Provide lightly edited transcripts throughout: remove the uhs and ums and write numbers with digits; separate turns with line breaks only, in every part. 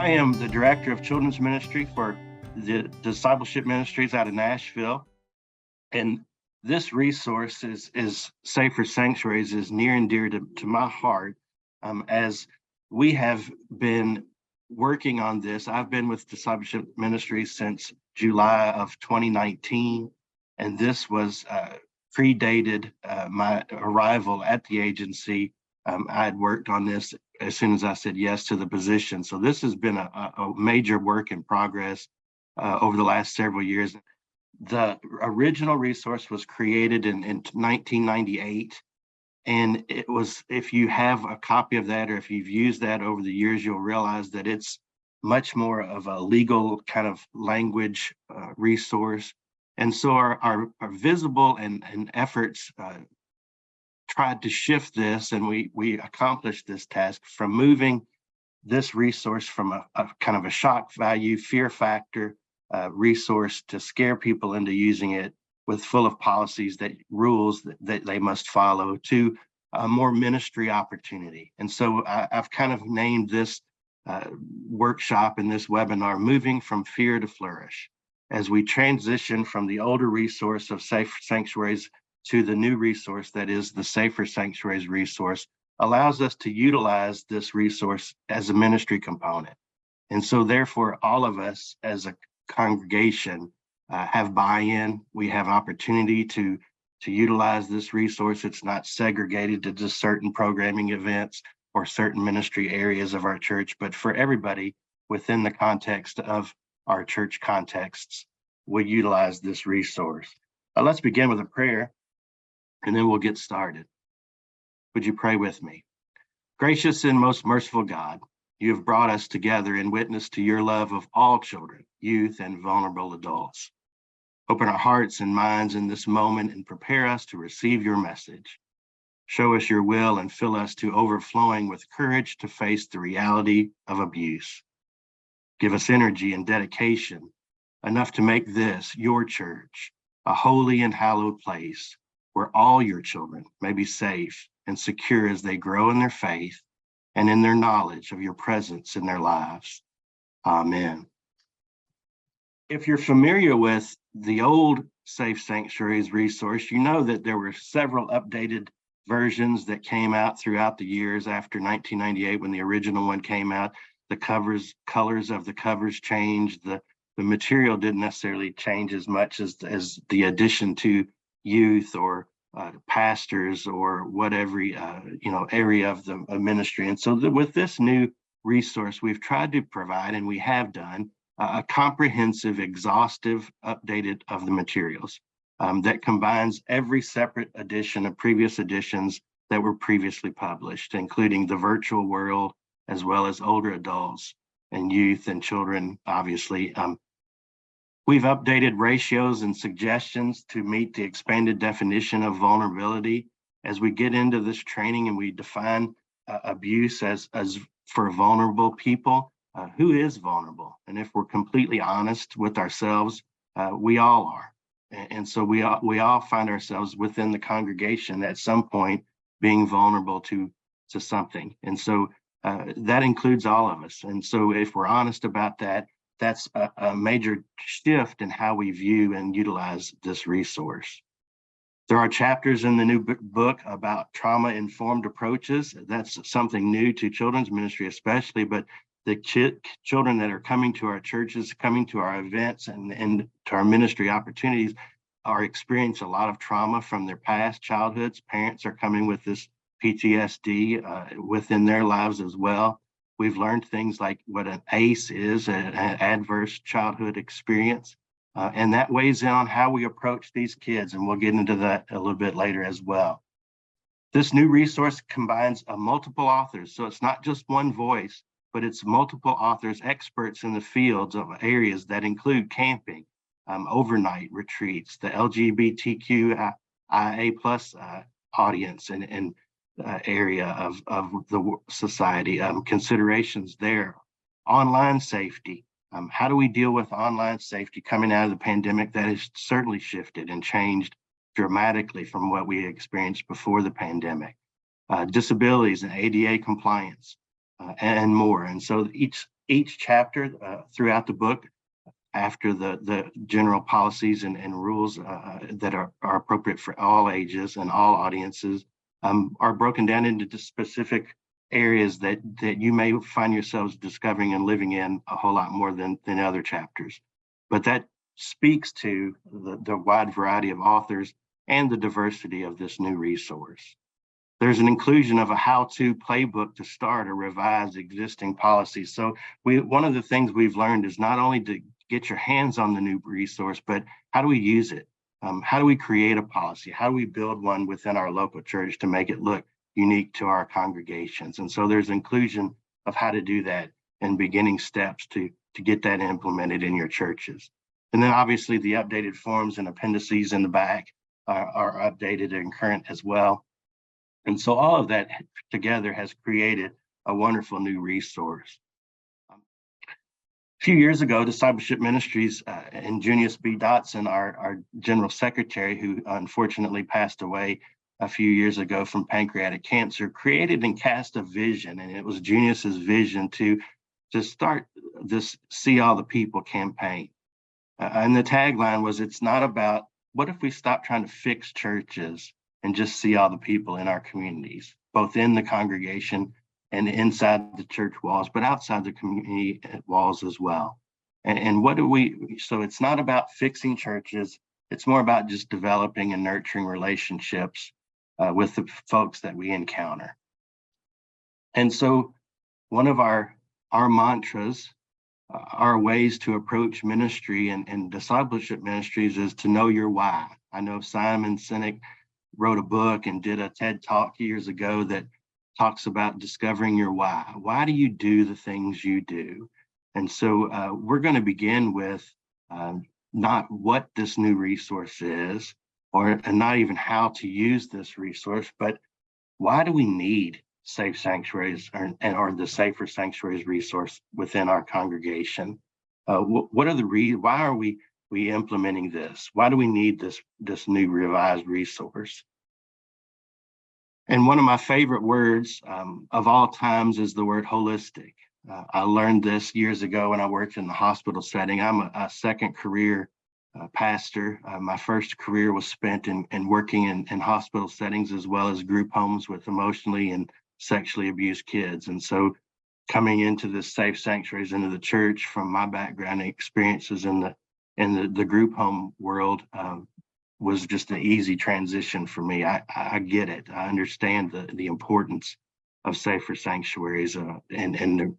I am the director of children's ministry for the Discipleship Ministries out of Nashville. And this resource is Safer Sanctuaries is near and dear to my heart. As we have been working on this, I've been with Discipleship Ministries since July of 2019, and this was predated my arrival at the agency. I had worked on this as soon as I said yes to the position. So this has been a major work in progress over the last several years. The original resource was created in 1998. And it was, if you have a copy of that, or if you've used that over the years, you'll realize that it's much more of a legal kind of language resource. And so our visible and efforts tried to shift this, and we accomplished this task from moving this resource from a kind of a shock value, fear factor resource to scare people into using it with full of policies, that rules that they must follow, to a more ministry opportunity. And so I've kind of named this workshop and this webinar Moving from Fear to Flourish, as we transition from the older resource of Safe Sanctuaries to the new resource that is the Safer Sanctuaries resource, allows us to utilize this resource as a ministry component. And so therefore, all of us as a congregation have buy-in. We have opportunity to utilize this resource. It's not segregated to just certain programming events or certain ministry areas of our church, but for everybody within the context of our church contexts, we utilize this resource. Let's begin with a prayer, and then we'll get started. Would you pray with me? Gracious and most merciful God, you have brought us together in witness to your love of all children, youth, and vulnerable adults. Open our hearts and minds in this moment and prepare us to receive your message. Show us your will and fill us to overflowing with courage to face the reality of abuse. Give us energy and dedication, enough to make this, your church, a holy and hallowed place where all your children may be safe and secure as they grow in their faith and in their knowledge of your presence in their lives. Amen. If you're familiar with the old Safe Sanctuaries resource, you know that there were several updated versions that came out throughout the years after 1998 when the original one came out. The colors of the covers changed. The material didn't necessarily change as much as the addition to youth or pastors or whatever area of the ministry. And so with this new resource, we've tried to provide, and we have done, a comprehensive, exhaustive, updated of the materials that combines every separate edition of previous editions that were previously published, including the virtual world, as well as older adults and youth and children, obviously. We've updated ratios and suggestions to meet the expanded definition of vulnerability as we get into this training and we define abuse as for vulnerable people. Who is vulnerable? And if we're completely honest with ourselves, we all are. And so we all find ourselves within the congregation at some point being vulnerable to something. And so that includes all of us. And so if we're honest about that, that's a major shift in how we view and utilize this resource. There are chapters in the new book about trauma-informed approaches. That's something new to children's ministry especially, but the children that are coming to our churches, coming to our events and to our ministry opportunities are experiencing a lot of trauma from their past childhoods. Parents are coming with this PTSD within their lives as well. We've learned things like what an ACE is, an adverse childhood experience, and that weighs in on how we approach these kids, and we'll get into that a little bit later as well. This new resource combines multiple authors, so it's not just one voice, but it's multiple authors, experts in the fields of areas that include camping, overnight retreats, the LGBTQIA+ audience and area of the society, considerations there, online safety. How do we deal with online safety coming out of the pandemic? That has certainly shifted and changed dramatically from what we experienced before the pandemic. Disabilities and ADA compliance and more. And so each each chapter throughout the book, after the general policies and rules that are appropriate for all ages and all audiences, are broken down into specific areas that you may find yourselves discovering and living in a whole lot more than other chapters. But that speaks to the wide variety of authors and the diversity of this new resource. There's an inclusion of a how-to playbook to start or revise existing policies. So one of the things we've learned is not only to get your hands on the new resource, but how do we use it? How do we create a policy? How do we build one within our local church to make it look unique to our congregations? And so there's inclusion of how to do that and beginning steps to get that implemented in your churches. And then obviously the updated forms and appendices in the back are updated and current as well. And so all of that together has created a wonderful new resource. A few years ago, Discipleship Ministries and Junius B. Dotson, our general secretary, who unfortunately passed away a few years ago from pancreatic cancer, created and cast a vision, and it was Junius's vision to start this See All the People campaign. And the tagline was, it's not about, what if we stop trying to fix churches and just see all the people in our communities, both in the congregation and inside the church walls, but outside the community walls as well. And what do we, so it's not about fixing churches, it's more about just developing and nurturing relationships with the folks that we encounter. And so one of our mantras, our ways to approach ministry and discipleship ministries is to know your why. I know Simon Sinek wrote a book and did a TED Talk years ago that talks about discovering your why. Why do you do the things you do? And so we're going to begin with not what this new resource is, and not even how to use this resource, but why do we need Safe Sanctuaries or the Safer Sanctuaries resource within our congregation? What are why are we implementing this? Why do we need this new revised resource? And one of my favorite words of all times is the word holistic. I learned this years ago when I worked in the hospital setting. I'm a second career pastor. My first career was spent in working in hospital settings as well as group homes with emotionally and sexually abused kids. And so coming into this Safe Sanctuaries into the church from my background and experiences in the group home world was just an easy transition for me. I get it. I understand the importance of Safer Sanctuaries and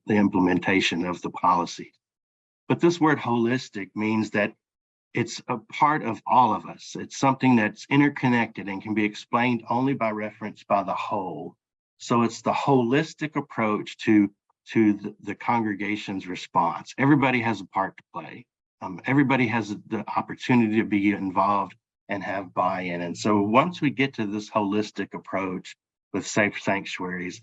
the implementation of the policy. But this word holistic means that it's a part of all of us. It's something that's interconnected and can be explained only by reference by the whole. So it's the holistic approach to the congregation's response. Everybody has a part to play. Everybody has the opportunity to be involved and have buy-in. And so once we get to this holistic approach with Safe Sanctuaries,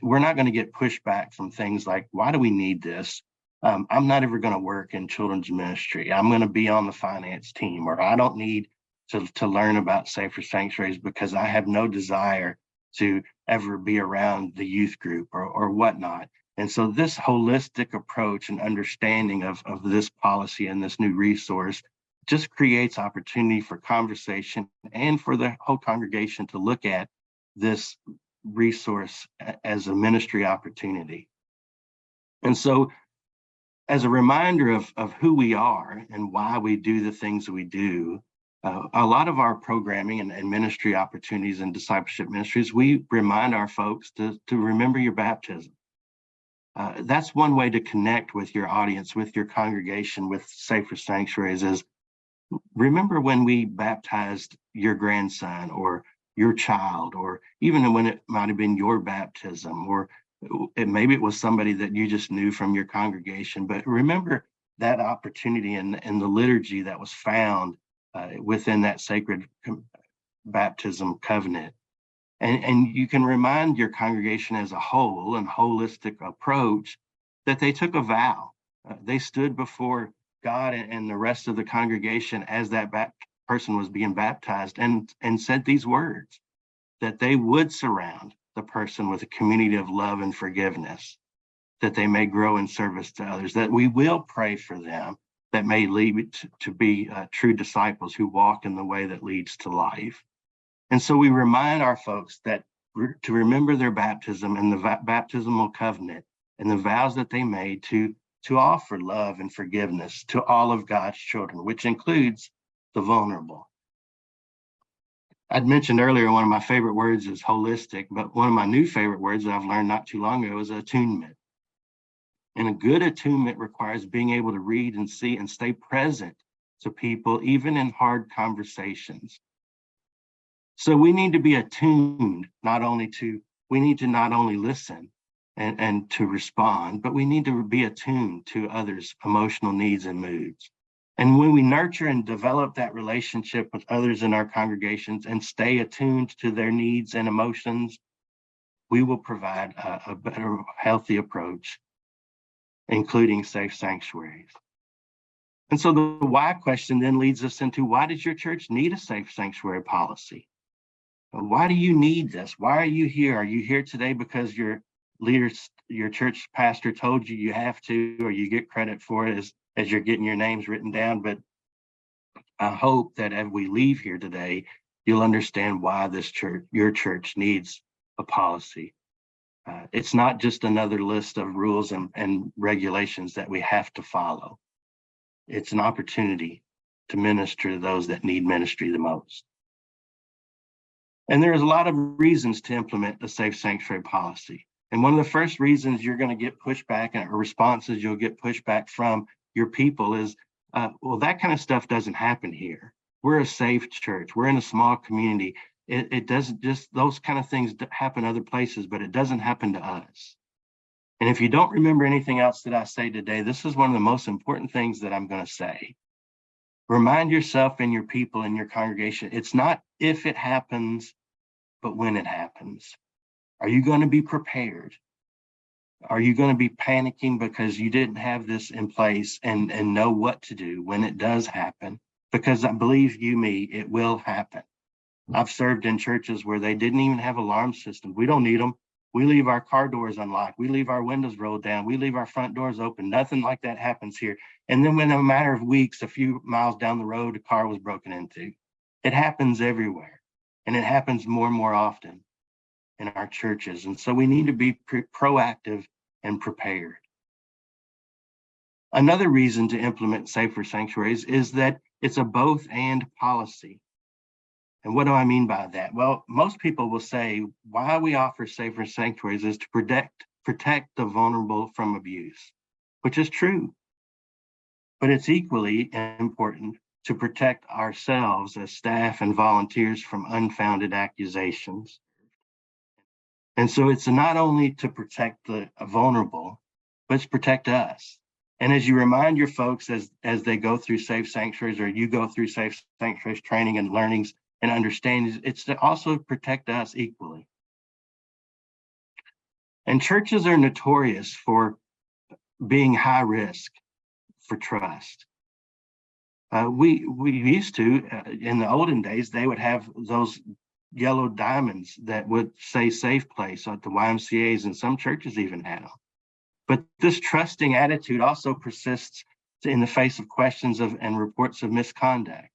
we're not going to get pushback from things like, why do we need this? I'm not ever going to work in children's ministry. I'm going to be on the finance team, or I don't need to learn about Safer Sanctuaries because I have no desire to ever be around the youth group or whatnot. And so this holistic approach and understanding of this policy and this new resource just creates opportunity for conversation and for the whole congregation to look at this resource as a ministry opportunity. And so as a reminder of who we are and why we do the things that we do, a lot of our programming and ministry opportunities and discipleship ministries, we remind our folks to remember your baptism. That's one way to connect with your audience, with your congregation, with Safer Sanctuaries is remember when we baptized your grandson or your child, or even when it might have been your baptism, or maybe it was somebody that you just knew from your congregation, but remember that opportunity and the liturgy that was found within that sacred baptism covenant. And you can remind your congregation as a whole and holistic approach that they took a vow. They stood before God and the rest of the congregation as that person was being baptized and said these words, that they would surround the person with a community of love and forgiveness, that they may grow in service to others, that we will pray for them, that may lead to be true disciples who walk in the way that leads to life. And so we remind our folks that to remember their baptism and the baptismal covenant and the vows that they made to offer love and forgiveness to all of God's children, which includes the vulnerable. I'd mentioned earlier one of my favorite words is holistic, but one of my new favorite words that I've learned not too long ago is attunement. And a good attunement requires being able to read and see and stay present to people, even in hard conversations. So we need to be attuned, we need to not only listen and to respond, but we need to be attuned to others' emotional needs and moods. And when we nurture and develop that relationship with others in our congregations and stay attuned to their needs and emotions, we will provide a better, healthy approach, including safe sanctuaries. And so the why question then leads us into, why does your church need a safe sanctuary policy? Why do you need this? Why are you here? Are you here today because your leaders, your church pastor told you you have to, or you get credit for it as you're getting your names written down? But I hope that as we leave here today, you'll understand why your church needs a policy. It's not just another list of rules and regulations that we have to follow. It's an opportunity to minister to those that need ministry the most. And there's a lot of reasons to implement the safe sanctuary policy. And one of the first reasons you're going to get pushback or responses you'll get pushback from your people is, well, that kind of stuff doesn't happen here. We're a safe church. We're in a small community. It doesn't just, those kind of things happen other places, but it doesn't happen to us. And if you don't remember anything else that I say today, this is one of the most important things that I'm going to say. Remind yourself and your people in your congregation, it's not if it happens, but when it happens. Are you going to be prepared? Are you going to be panicking because you didn't have this in place and know what to do when it does happen? Because I believe you me, it will happen. I've served in churches where they didn't even have alarm systems. We don't need them. We leave our car doors unlocked. We leave our windows rolled down. We leave our front doors open. Nothing like that happens here. And then within a matter of weeks, a few miles down the road, a car was broken into. It happens everywhere. And it happens more and more often in our churches. And so we need to be proactive and prepared. Another reason to implement safer sanctuaries is that it's a both and policy. And what do I mean by that? Well, most people will say why we offer safer sanctuaries is to protect the vulnerable from abuse, which is true. But it's equally important to protect ourselves as staff and volunteers from unfounded accusations. And so it's not only to protect the vulnerable, but it's protect us. And as you remind your folks as they go through safe sanctuaries, or you go through safe sanctuaries training and learnings and understandings, it's to also protect us equally. And churches are notorious for being high risk for trust. We used to, in the olden days, they would have those yellow diamonds that would say safe place at the YMCAs, and some churches even had them. But this trusting attitude also persists in the face of questions and reports of misconduct.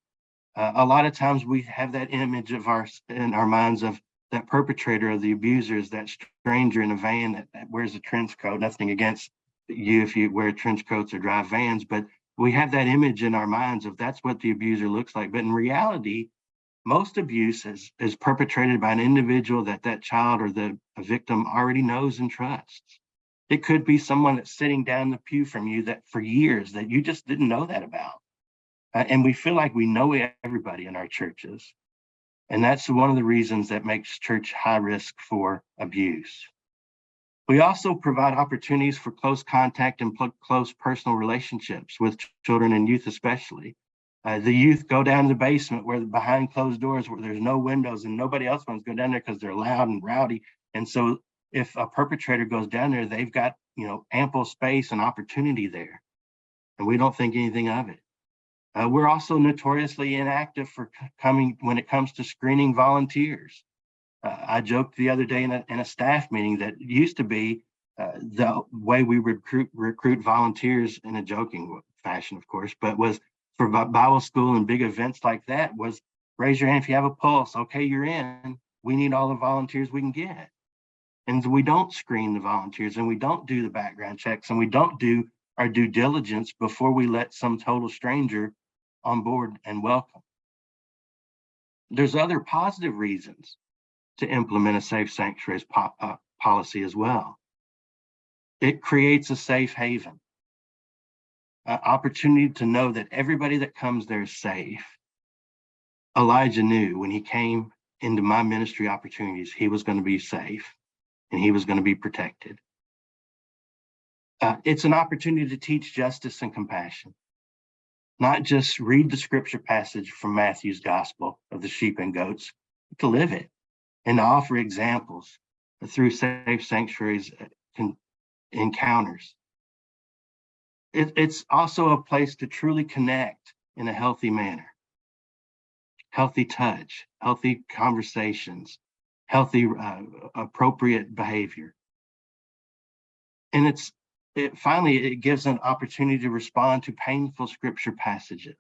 A lot of times we have that image in our minds of that perpetrator of the abuser is that stranger in a van that wears a trench coat. Nothing against you if you wear trench coats or drive vans, but we have that image in our minds of that's what the abuser looks like. But in reality, most abuse is perpetrated by an individual that child or the victim already knows and trusts. It could be someone that's sitting down the pew from you that for years that you just didn't know that about. And we feel like we know everybody in our churches. And that's one of the reasons that makes church high risk for abuse. We also provide opportunities for close contact and close personal relationships with children and youth especially. The youth go down to the basement where behind closed doors where there's no windows and nobody else wants to go down there because they're loud and rowdy. And so if a perpetrator goes down there, they've got ample space and opportunity there. And we don't think anything of it. We're also notoriously inactive when it comes to screening volunteers. I joked the other day in a staff meeting that used to be The way we recruit volunteers in a joking fashion, of course, but was for Bible school and big events like that was raise your hand if you have a pulse. Okay, you're in. We need all the volunteers we can get. And we don't screen the volunteers, and we don't do the background checks, and we don't do our due diligence before we let some total stranger on board and welcome. There's other positive reasons to implement a safe sanctuaries policy as well. It creates a safe haven, an opportunity to know that everybody that comes there is safe. Elijah knew when he came into my ministry opportunities, he was going to be safe and he was going to be protected. It's an opportunity to teach justice and compassion, not just read the scripture passage from Matthew's gospel of the sheep and goats, but to live it and to offer examples through safe sanctuaries encounters. It's also a place to truly connect in a healthy manner, healthy touch, healthy conversations, healthy, appropriate behavior. And finally, it gives an opportunity to respond to painful scripture passages.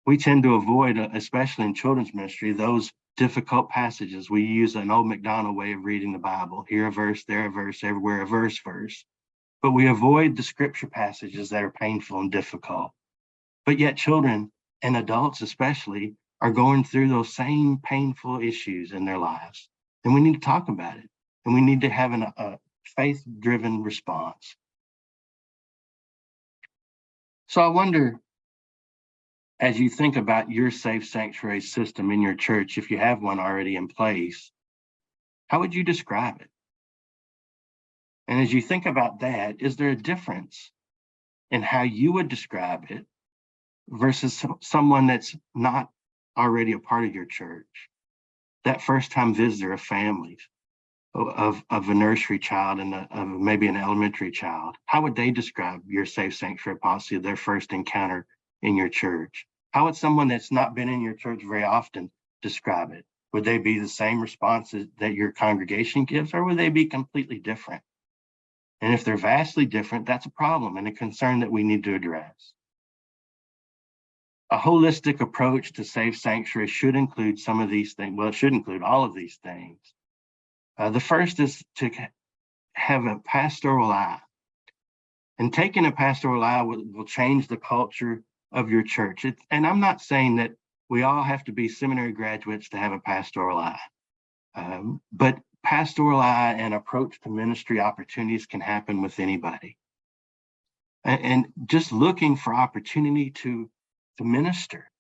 We tend to avoid, especially in children's ministry, those difficult passages. We use an old McDonald way of reading the Bible. Here a verse, there a verse, everywhere a verse. But we avoid the scripture passages that are painful and difficult. But yet children and adults especially are going through those same painful issues in their lives. And we need to talk about it. And we need to have a faith-driven response. So I wonder, as you think about your safe sanctuary system in your church, if you have one already in place, how would you describe it? And as you think about that, is there a difference in how you would describe it versus someone that's not already a part of your church? That first-time visitor of families, of a nursery child and of maybe an elementary child, how would they describe your safe sanctuary policy of their first encounter in your church? How would someone that's not been in your church very often describe it? Would they be the same responses that your congregation gives, or would they be completely different? And if they're vastly different, that's a problem and a concern that we need to address. A holistic approach to safe sanctuary should include some of these things. Well, it should include all of these things. The first is to have a pastoral eye. And taking a pastoral eye will change the culture of your church. And I'm not saying that we all have to be seminary graduates to have a pastoral eye. But pastoral eye and approach to ministry opportunities can happen with anybody. And just looking for opportunity to minister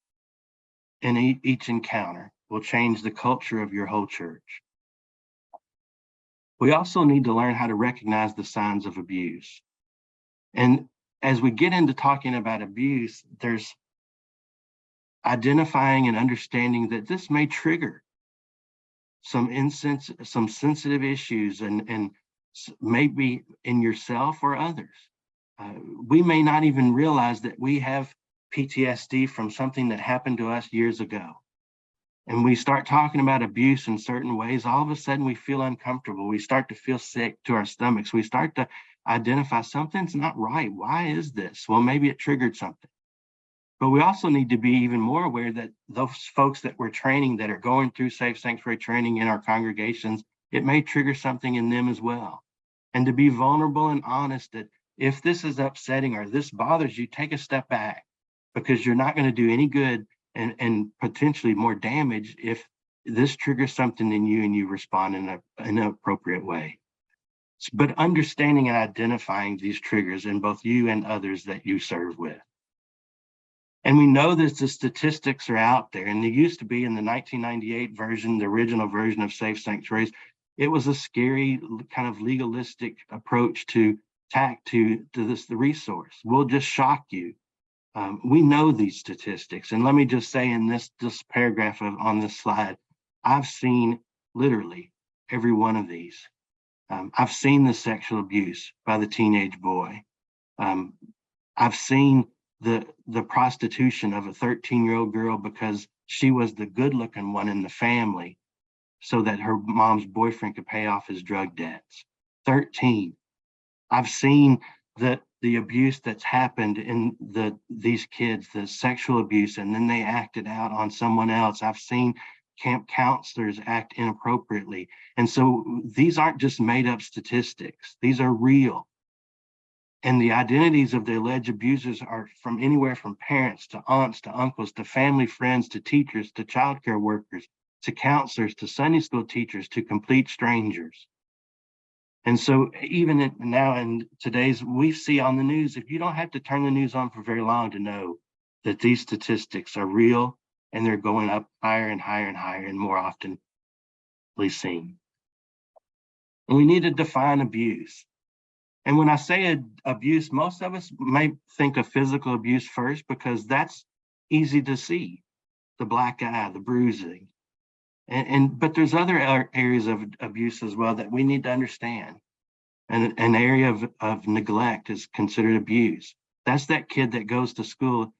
in each encounter will change the culture of your whole church. We also need to learn how to recognize the signs of abuse. And as we get into talking about abuse, there's identifying and understanding that this may trigger some sensitive issues and maybe in yourself or others. We may not even realize that we have PTSD from something that happened to us years ago. And we start talking about abuse in certain ways, all of a sudden we feel uncomfortable. We start to feel sick to our stomachs. We start to identify something's not right. Why is this? Well, maybe it triggered something. But we also need to be even more aware that those folks that we're training that are going through safe sanctuary training in our congregations, it may trigger something in them as well. And to be vulnerable and honest that if this is upsetting or this bothers you, take a step back, because you're not going to do any good and potentially more damage if this triggers something in you and you respond in an appropriate way. But understanding and identifying these triggers in both you and others that you serve with. And we know that the statistics are out there, and they used to be in the 1998 version, the original version of Safe Sanctuaries. It was a scary kind of legalistic approach to the resource. We'll just shock you. We know these statistics. And let me just say in this paragraph on this slide, I've seen literally every one of these. I've seen the sexual abuse by the teenage boy. I've seen the prostitution of a 13-year-old girl because she was the good-looking one in the family so that her mom's boyfriend could pay off his drug debts. 13. I've seen the abuse that's happened in these kids, the sexual abuse, and then they acted out on someone else. I've seen camp counselors act inappropriately. And so these aren't just made up statistics. These are real. And the identities of the alleged abusers are from anywhere from parents to aunts to uncles to family friends to teachers to childcare workers to counselors to Sunday school teachers to complete strangers. And so even now in today's, we see on the news, if you don't have to turn the news on for very long to know that these statistics are real and they're going up higher and higher and higher and more often seen. And we need to define abuse. And when I say abuse, most of us may think of physical abuse first because that's easy to see, the black eye, the bruising. But there's other areas of abuse as well that we need to understand. And an area of neglect is considered abuse. That's that kid that goes to school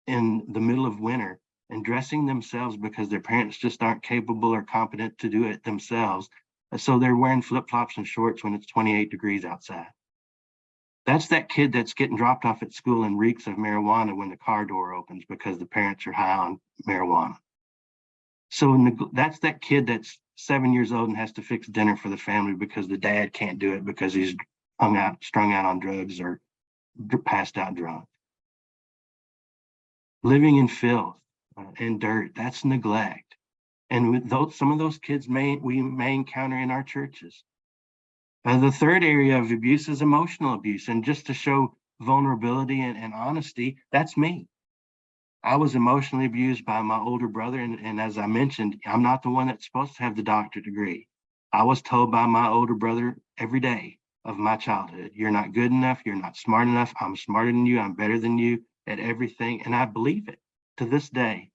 in the middle of winter and dressing themselves because their parents just aren't capable or competent to do it themselves. So they're wearing flip-flops and shorts when it's 28 degrees outside. That's that kid that's getting dropped off at school and reeks of marijuana when the car door opens because the parents are high on marijuana. So that's that kid that's 7 years old and has to fix dinner for the family because the dad can't do it because he's strung out on drugs or passed out drunk. Living in filth and dirt, that's neglect. And some of those kids we may encounter in our churches. The third area of abuse is emotional abuse. And just to show vulnerability and honesty, that's me. I was emotionally abused by my older brother. And as I mentioned, I'm not the one that's supposed to have the doctorate degree. I was told by my older brother every day of my childhood, you're not good enough. You're not smart enough. I'm smarter than you. I'm better than you at everything. And I believe it to this day.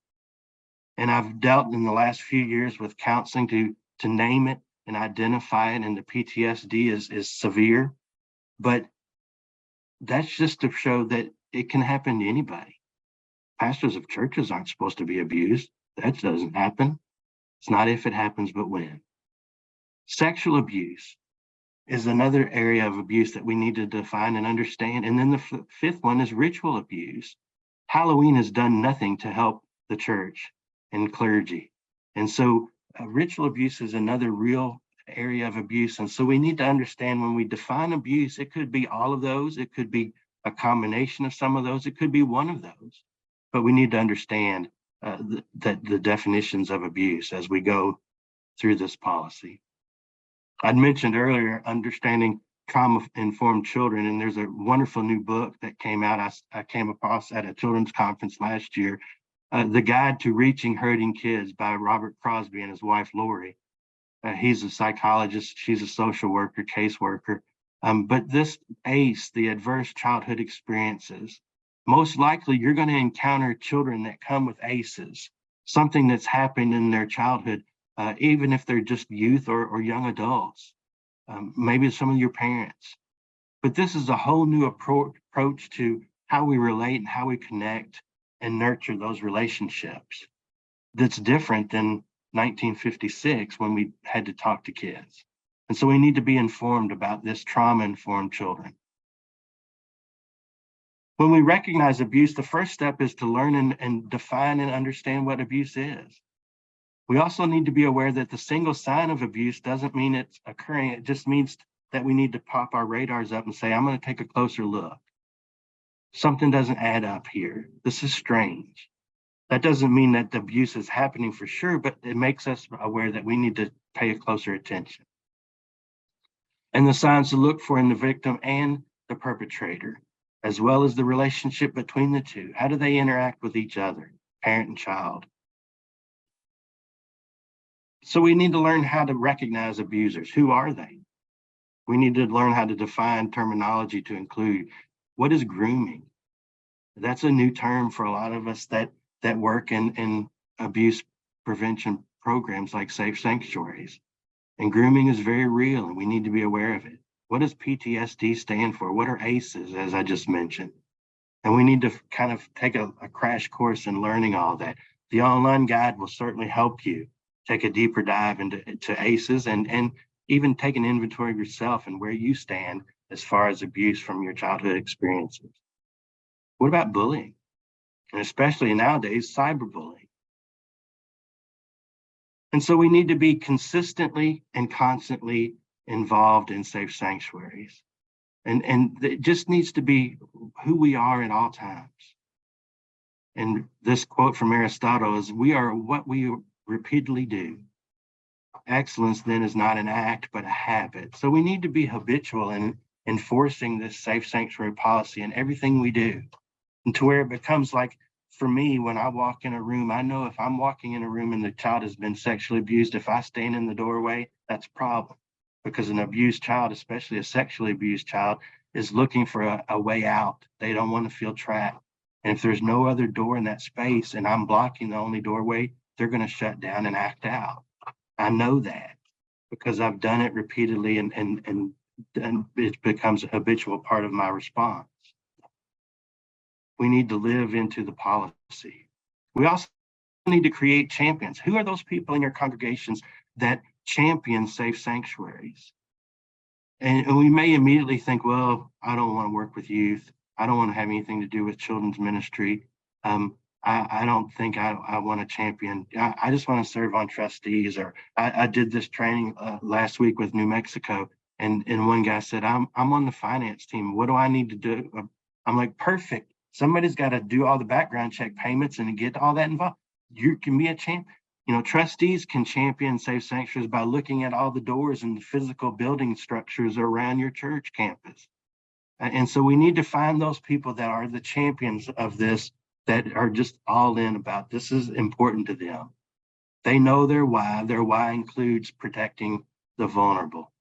And I've dealt in the last few years with counseling to name it and identify it. And the PTSD is severe. But that's just to show that it can happen to anybody. Pastors of churches aren't supposed to be abused. That doesn't happen. It's not if it happens, but when. Sexual abuse is another area of abuse that we need to define and understand. And then the fifth one is ritual abuse. Halloween has done nothing to help the church and clergy. And so ritual abuse is another real area of abuse. And so we need to understand when we define abuse, it could be all of those. It could be a combination of some of those. It could be one of those. But we need to understand the definitions of abuse as we go through this policy. I'd mentioned earlier, understanding trauma-informed children, and there's a wonderful new book that came out. I came across at a children's conference last year, The Guide to Reaching Hurting Kids by Robert Crosby and his wife, Lori. He's a psychologist. She's a social worker, caseworker. But this ACE, the Adverse Childhood Experiences, most likely you're going to encounter children that come with ACEs, something that's happened in their childhood, even if they're just youth or young adults, maybe some of your parents. But this is a whole new approach to how we relate and how we connect and nurture those relationships. That's different than 1956 when we had to talk to kids. And so we need to be informed about this trauma-informed children. When we recognize abuse, the first step is to learn and define and understand what abuse is. We also need to be aware that the single sign of abuse doesn't mean it's occurring. It just means that we need to pop our radars up and say, I'm going to take a closer look. Something doesn't add up here. This is strange. That doesn't mean that the abuse is happening for sure, but it makes us aware that we need to pay closer attention. And the signs to look for in the victim and the perpetrator, as well as the relationship between the two. How do they interact with each other, parent and child? So we need to learn how to recognize abusers. Who are they? We need to learn how to define terminology to include what is grooming. That's a new term for a lot of us that work in abuse prevention programs like Safe Sanctuaries. And grooming is very real, and we need to be aware of it. What does PTSD stand for? What are ACEs, as I just mentioned? And we need to kind of take a crash course in learning all that. The online guide will certainly help you take a deeper dive into ACEs and even take an inventory of yourself and where you stand as far as abuse from your childhood experiences. What about bullying? And especially nowadays, cyberbullying. And so we need to be consistently and constantly involved in safe sanctuaries. And it just needs to be who we are at all times. And this quote from Aristotle is, "We are what we repeatedly do. Excellence then is not an act, but a habit." So we need to be habitual in enforcing this safe sanctuary policy in everything we do, and to where it becomes like, for me, when I walk in a room, I know if I'm walking in a room and the child has been sexually abused, if I stand in the doorway, that's a problem, because an abused child, especially a sexually abused child, is looking for a way out. They don't want to feel trapped. And if there's no other door in that space and I'm blocking the only doorway, they're going to shut down and act out. I know that because I've done it repeatedly, and it becomes a habitual part of my response. We need to live into the policy. We also need to create champions. Who are those people in your congregations that champion safe sanctuaries? And we may immediately think, well, I don't want to work with youth. I don't want to have anything to do with children's ministry. I don't think I want to champion. I just want to serve on trustees. Or I did this training last week with New Mexico, and one guy said, I'm on the finance team. What do I need to do? I'm like, perfect. Somebody's got to do all the background check payments and get all that involved. You can be a champ. Trustees can champion safe sanctuaries by looking at all the doors and the physical building structures around your church campus. And so we need to find those people that are the champions of this, that are just all in about this is important to them. They know their why. Their why includes protecting the vulnerable.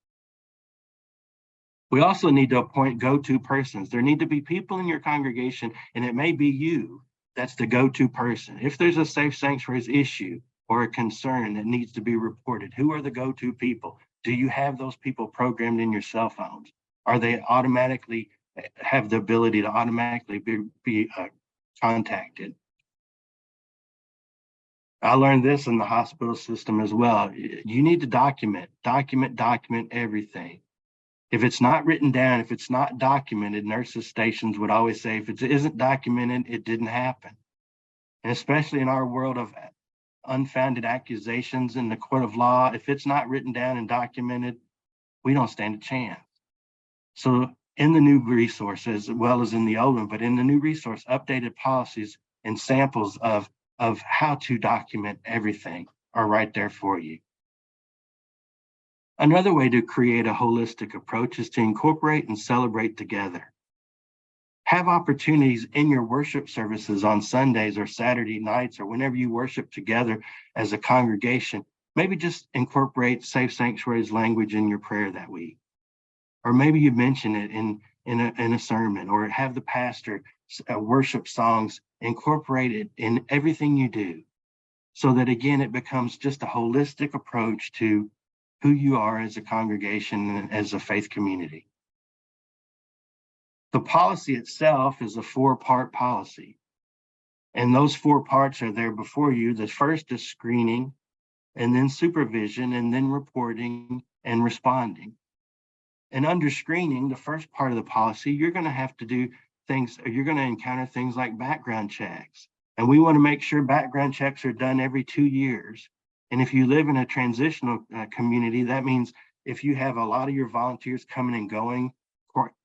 We also need to appoint go-to persons. There need to be people in your congregation, and it may be you that's the go-to person. If there's a safe sanctuaries issue or a concern that needs to be reported, who are the go-to people? Do you have those people programmed in your cell phones? Are they automatically have the ability to automatically be contacted? I learned this in the hospital system as well. You need to document everything. If it's not written down, if it's not documented, nurses stations would always say, if it isn't documented, it didn't happen. And especially in our world of unfounded accusations in the court of law, if it's not written down and documented, we don't stand a chance. So in the new resource, as well as in the old one, but in the new resource, updated policies and samples of how to document everything are right there for you. Another way to create a holistic approach is to incorporate and celebrate together. Have opportunities in your worship services on Sundays or Saturday nights, or whenever you worship together as a congregation. Maybe just incorporate safe sanctuaries language in your prayer that week. Or maybe you mention it in a sermon, or have the pastor worship songs incorporated in everything you do, so that again, it becomes just a holistic approach to who you are as a congregation and as a faith community. The policy itself is a 4-part policy, and those 4 parts are there before you. The first is screening, and then supervision, and then reporting and responding. And under screening, the first part of the policy, you're going to have to do things, you're going to encounter things like background checks. And we want to make sure background checks are done every 2 years. And if you live in a transitional community, that means if you have a lot of your volunteers coming and going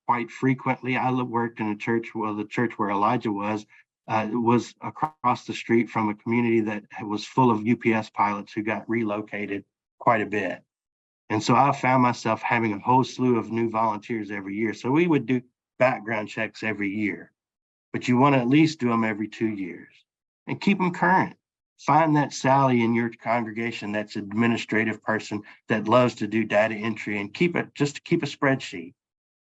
quite frequently. I worked in a church, well, the church where Elijah was across the street from a community that was full of UPS pilots who got relocated quite a bit. And so I found myself having a whole slew of new volunteers every year. So we would do background checks every year, but you want to at least do them every 2 years and keep them current. Find that Sally in your congregation that's an administrative person that loves to do data entry, and keep a spreadsheet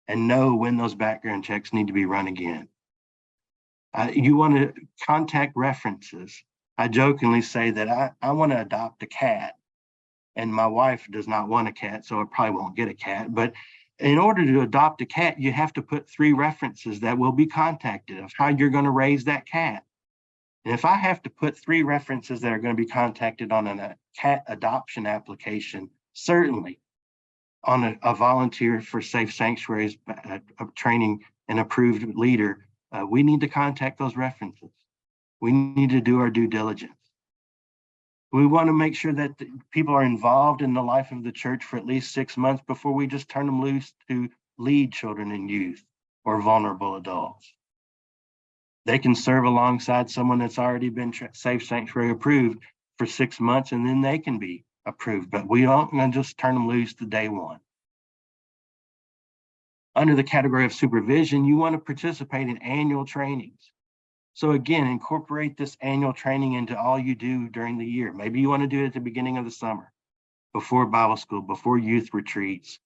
and know when those background checks need to be run again. You want to contact references. I jokingly say that I want to adopt a cat, and my wife does not want a cat, so I probably won't get a cat. But in order to adopt a cat, you have to put 3 references that will be contacted of how you're going to raise that cat. And if I have to put 3 references that are going to be contacted on a cat adoption application, certainly on a volunteer for Safe Sanctuaries training an approved leader, we need to contact those references. We need to do our due diligence. We want to make sure that people are involved in the life of the church for at least 6 months before we just turn them loose to lead children and youth or vulnerable adults. They can serve alongside someone that's already been Safe Sanctuary approved for 6 months, and then they can be approved, but we don't want to just turn them loose to day one. Under the category of supervision, you want to participate in annual trainings. So again, incorporate this annual training into all you do during the year. Maybe you want to do it at the beginning of the summer, before Bible school, before youth retreats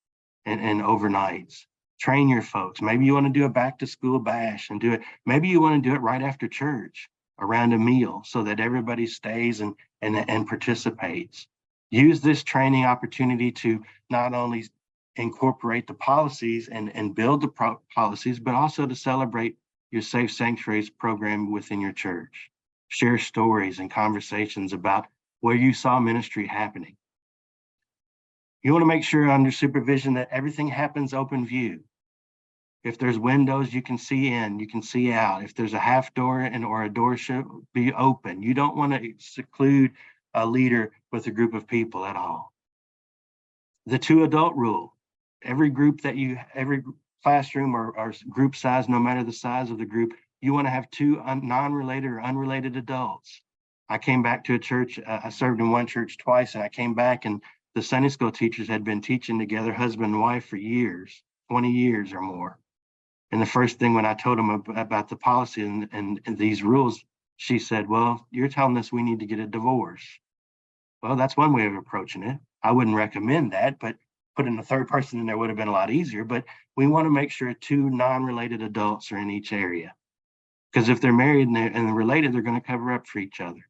and overnights. Train your folks. Maybe you want to do a back to school bash and do it. Maybe you want to do it right after church around a meal so that everybody stays and participates. Use this training opportunity to not only incorporate the policies and build the policies, but also to celebrate your Safe Sanctuaries program within your church. Share stories and conversations about where you saw ministry happening. You want to make sure under supervision that everything happens open view. If there's windows, you can see in, you can see out. If there's a half door or a door should be open. You don't want to seclude a leader with a group of people at all. The 2 adult rule. Every classroom or group size, no matter the size of the group, you want to have 2 non-related or unrelated adults. I came back to a church, I served in one church twice, and I came back and the Sunday school teachers had been teaching together, husband and wife, for years, 20 years or more. And the first thing when I told them about the policy and these rules, she said, well, you're telling us we need to get a divorce. Well, that's one way of approaching it. I wouldn't recommend that, but putting a third person in there would have been a lot easier. But we want to make sure 2 non-related adults are in each area. Because if they're married and related, they're going to cover up for each other.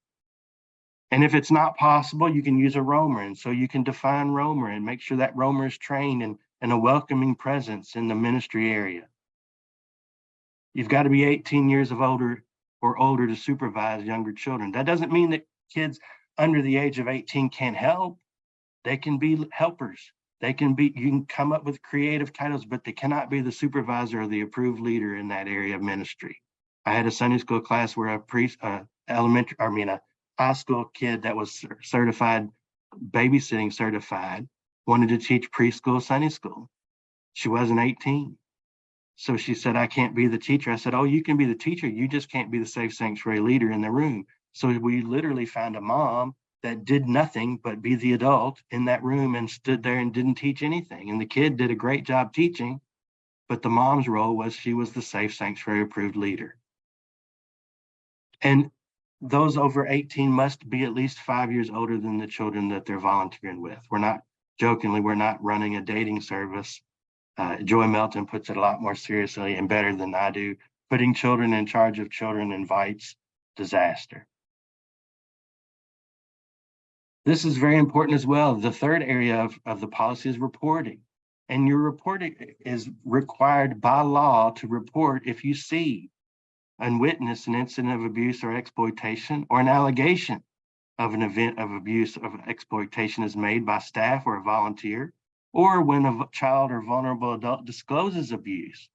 And if it's not possible, you can use a roamer. And so you can define roamer and make sure that roamer is trained and a welcoming presence in the ministry area. You've got to be 18 years of older to supervise younger children. That doesn't mean that kids under the age of 18 can't help. They can be helpers. You can come up with creative titles, but they cannot be the supervisor or the approved leader in that area of ministry. I had a Sunday school class where a high school kid that was certified, babysitting certified, wanted to teach preschool Sunday school. She wasn't 18. So she said, I can't be the teacher. I said, oh, you can be the teacher. You just can't be the Safe Sanctuary leader in the room. So we literally found a mom that did nothing but be the adult in that room and stood there and didn't teach anything. And the kid did a great job teaching, but the mom's role was she was the Safe Sanctuary approved leader. And those over 18 must be at least 5 years older than the children that they're volunteering with. We're not running a dating service. Joy Melton puts it a lot more seriously and better than I do. Putting children in charge of children invites disaster. This is very important as well. The third area of the policy is reporting. And your reporting is required by law to report if you see and witness an incident of abuse or exploitation, or an allegation of an event of abuse or exploitation is made by staff or a volunteer, or when a child or vulnerable adult discloses abuse.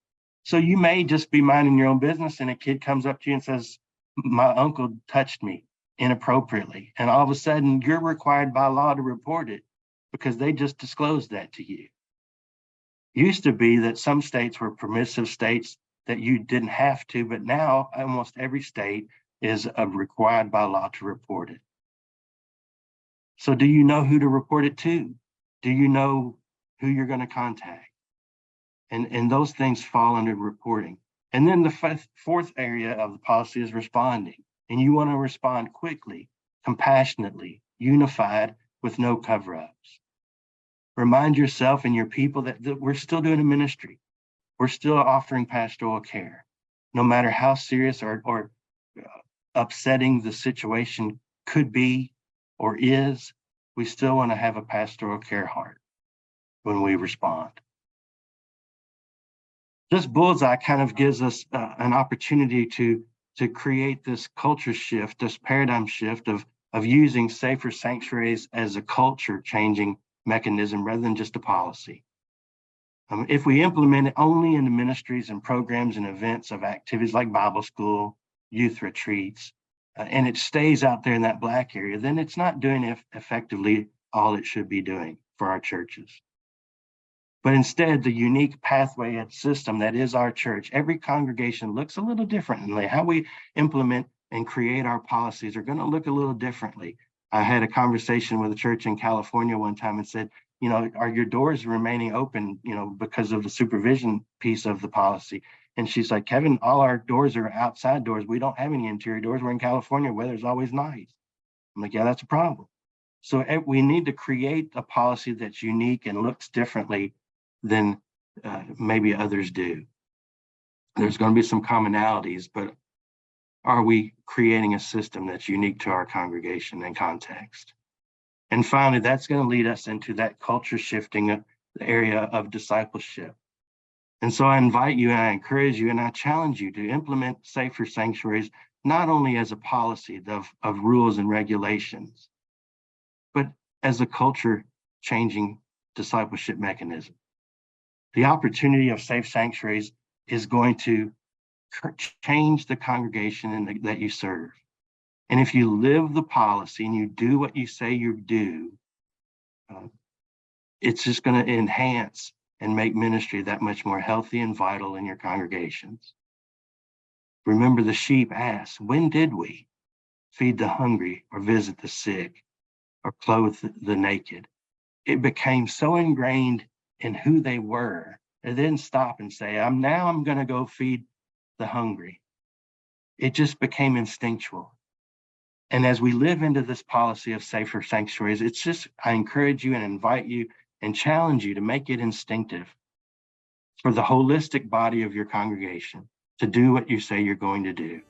So you may just be minding your own business and a kid comes up to you and says, my uncle touched me inappropriately. And all of a sudden you're required by law to report it because they just disclosed that to you. Used to be that some states were permissive states that you didn't have to, but now almost every state is required by law to report it. So do you know who to report it to? Do you know who you're going to contact? And those things fall under reporting. And then the fourth area of the policy is responding. And you want to respond quickly, compassionately, unified, with no cover-ups. Remind yourself and your people that we're still doing a ministry. We're still offering pastoral care. No matter how serious or upsetting the situation could be or is, we still want to have a pastoral care heart when we respond. This bullseye kind of gives us an opportunity to create this culture shift, this paradigm shift of using safer sanctuaries as a culture changing mechanism rather than just a policy. If we implement it only in the ministries and programs and events of activities like Bible school, youth retreats, and it stays out there in that black area, then it's not doing effectively all it should be doing for our churches. But instead, the unique pathway and system that is our church, every congregation looks a little differently. How we implement and create our policies are going to look a little differently. I had a conversation with a church in California one time and said, are your doors remaining open, because of the supervision piece of the policy? And she's like, Kevin, all our doors are outside doors. We don't have any interior doors. We're in California. Weather's always nice. I'm like, yeah, that's a problem. So we need to create a policy that's unique and looks differently than maybe others do. There's going to be some commonalities, but are we creating a system that's unique to our congregation and context? And finally, that's going to lead us into that culture shifting area of discipleship. And so I invite you and I encourage you and I challenge you to implement safer sanctuaries, not only as a policy of rules and regulations, but as a culture changing discipleship mechanism. The opportunity of safe sanctuaries is going to change the congregation that you serve. And if you live the policy and you do what you say you do, it's just going to enhance and make ministry that much more healthy and vital in your congregations. Remember, the sheep asked, when did we feed the hungry or visit the sick or clothe the naked? It became so ingrained in who they were, and then stop and say, I'm going to go feed the hungry. It just became instinctual. And as we live into this policy of safer sanctuaries, I encourage you and invite you and challenge you to make it instinctive for the holistic body of your congregation to do what you say you're going to do.